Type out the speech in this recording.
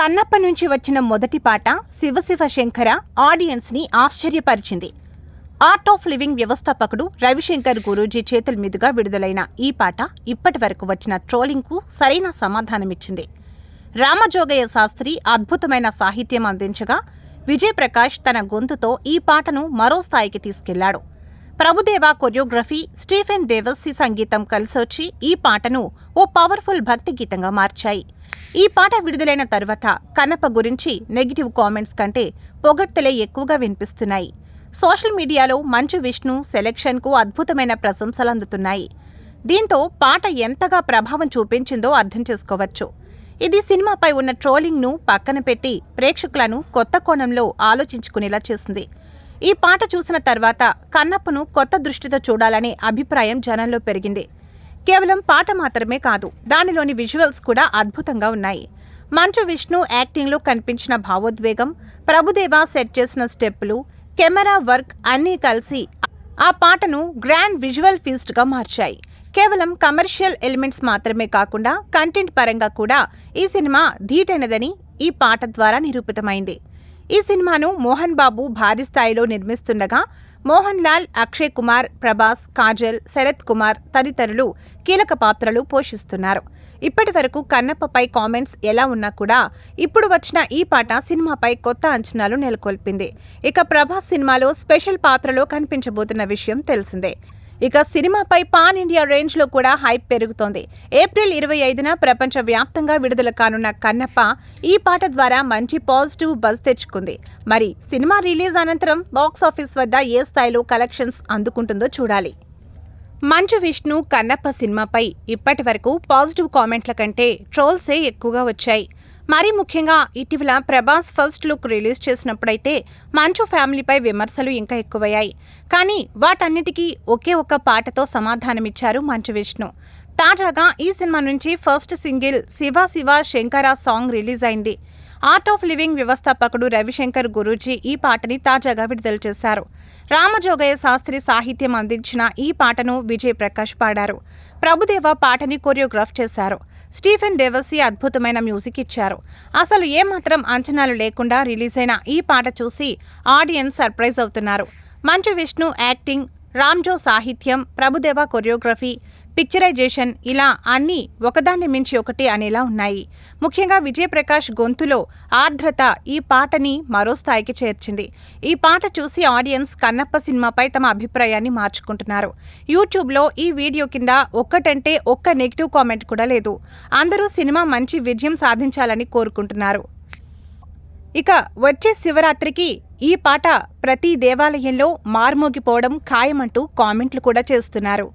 కన్నప్ప నుంచి వచ్చిన మొదటి పాట శివశివ శంకర ఆడియన్స్ ని ఆశ్చర్యపరిచింది. ఆర్ట్ ఆఫ్ లివింగ్ వ్యవస్థాపకుడు రవిశంకర్ గురూజీ చేతుల మీదుగా విడుదలైన ఈ పాట ఇప్పటి వరకు వచ్చిన ట్రోలింగ్ కు సరైన సమాధానమిచ్చింది. రామజోగయ్య శాస్త్రి అద్భుతమైన సాహిత్యం అందించగా విజయ్ ప్రకాష్ తన గొంతుతో ఈ పాటను మరో స్థాయికి తీసుకెళ్లాడు. ప్రభుదేవా కొరియోగ్రఫీ, స్టీఫెన్ దేవస్సి సంగీతం కలిసొచ్చి ఈ పాటను ఓ పవర్ఫుల్ భక్తి గీతంగా మార్చాయి. ఈ పాట విడుదలైన తరువాత కన్నప్ప గురించి నెగిటివ్ కామెంట్స్ కంటే పొగడ్తలే ఎక్కువగా వినిపిస్తున్నాయి. సోషల్ మీడియాలో మంచు విష్ణు సెలెక్షన్కు అద్భుతమైన ప్రశంసలు అందుతున్నాయి. దీంతో పాట ఎంతగా ప్రభావం చూపించిందో అర్థం చేసుకోవచ్చు. ఇది సినిమాపై ఉన్న ట్రోలింగ్ను పక్కన పెట్టి ప్రేక్షకులను కొత్త కోణంలో ఆలోచించుకునేలా చేసింది. ఈ పాట చూసిన తర్వాత కన్నప్పను కొత్త దృష్టితో చూడాలనే అభిప్రాయం జనంలో పెరిగింది. కేవలం పాట మాత్రమే కాదు, దానిలోని విజువల్స్ కూడా అద్భుతంగా ఉన్నాయి. మంచు విష్ణు యాక్టింగ్లో కనిపించిన భావోద్వేగం, ప్రభుదేవా సెట్ చేసిన స్టెప్పులు, కెమెరా వర్క్ అన్నీ కలిసి ఆ పాటను గ్రాండ్ విజువల్ ఫీస్ట్గా మార్చాయి. కేవలం కమర్షియల్ ఎలిమెంట్స్ మాత్రమే కాకుండా కంటెంట్ పరంగా కూడా ఈ సినిమా ధీటైనదని ఈ పాట ద్వారా నిరూపితమైంది. ఈ సినిమాను మోహన్ బాబు భారీ స్థాయిలో నిర్మిస్తుండగా మోహన్ లాల్, అక్షయ్ కుమార్, ప్రభాస్, కాజల్, శరత్ కుమార్ తదితరులు కీలక పాత్రలు పోషిస్తున్నారు. ఇప్పటి వరకు కన్నప్పపై కామెంట్స్ ఎలా ఉన్నా కూడా ఇప్పుడు వచ్చిన ఈ పాట సినిమాపై కొత్త అంచనాలు నెలకొల్పింది. ఇక ప్రభాస్ సినిమాలో స్పెషల్ పాత్రలో కనిపించబోతున్న విషయం తెలిసిందే. ఇక సినిమాపై పాన్ ఇండియా రేంజ్ లో కూడా హైప్ పెరుగుతోంది. ఏప్రిల్ 25న ప్రపంచ వ్యాప్తంగా విడుదల కానున్న కన్నప్ప ఈ పాట ద్వారా మంచి పాజిటివ్ బజ్ తెచ్చుకుంది. మరి సినిమా రిలీజ్ అనంతరం బాక్సాఫీస్ వద్ద ఏ స్థాయిలో కలెక్షన్స్ అందుకుంటుందో చూడాలి. మంచు విష్ణు కన్నప్ప సినిమాపై ఇప్పటి వరకు పాజిటివ్ కామెంట్ల కంటే ట్రోల్సే ఎక్కువగా వచ్చాయి. మరీ ముఖ్యంగా ఇటీవల ప్రభాస్ ఫస్ట్ లుక్ రిలీజ్ చేసినప్పుడైతే మంచు ఫ్యామిలీపై విమర్శలు ఇంకా ఎక్కువయ్యాయి. కానీ వాటన్నిటికీ ఒకే ఒక్క పాటతో సమాధానమిచ్చారు మంచు విష్ణు. తాజాగా ఈ సినిమా నుంచి first single Shiva Shiva Shankara song release అయింది. ఆర్ట్ ఆఫ్ లివింగ్ వ్యవస్థాపకుడు రవిశంకర్ గురూజీ ఈ పాటని తాజాగా విడుదల చేశారు. రామజోగయ్య శాస్త్రి సాహిత్యం అందించిన ఈ పాటను విజయ్ ప్రకాష్ పాడారు. ప్రభుదేవా పాటని కొరియోగ్రాఫ్ చేశారు. స్టీఫెన్ దేవస్సి అద్భుతమైన మ్యూజిక్ ఇచ్చారు. అసలు ఏమాత్రం అంచనాలు లేకుండా రిలీజ్ అయిన ఈ పాట చూసి ఆడియన్స్ సర్ప్రైజ్ అవుతున్నారు. మంచు విష్ణు యాక్టింగ్, రామ్జో సాహిత్యం, ప్రభుదేవా కొరియోగ్రఫీ, పిక్చరైజేషన్ ఇలా అన్నీ ఒకదాన్ని మించి ఒకటి అనేలా ఉన్నాయి. ముఖ్యంగా విజయ్ ప్రకాష్ గొంతులో ఆర్ద్రత ఈ పాటని మరో స్థాయికి చేర్చింది. ఈ పాట చూసి ఆడియన్స్ కన్నప్ప సినిమాపై తమ అభిప్రాయాన్ని మార్చుకుంటున్నారు. యూట్యూబ్లో ఈ వీడియో కింద ఒక్కటంటే ఒక్క నెగిటివ్ కామెంట్ కూడా లేదు. అందరూ సినిమా మంచి విజయం సాధించాలని కోరుకుంటున్నారు. ఇక వచ్చే శివరాత్రికి ఈ పాట ప్రతి దేవాలయంలో మార్మోగిపోవడం ఖాయమంటూ కామెంట్లు కూడా చేస్తున్నారు.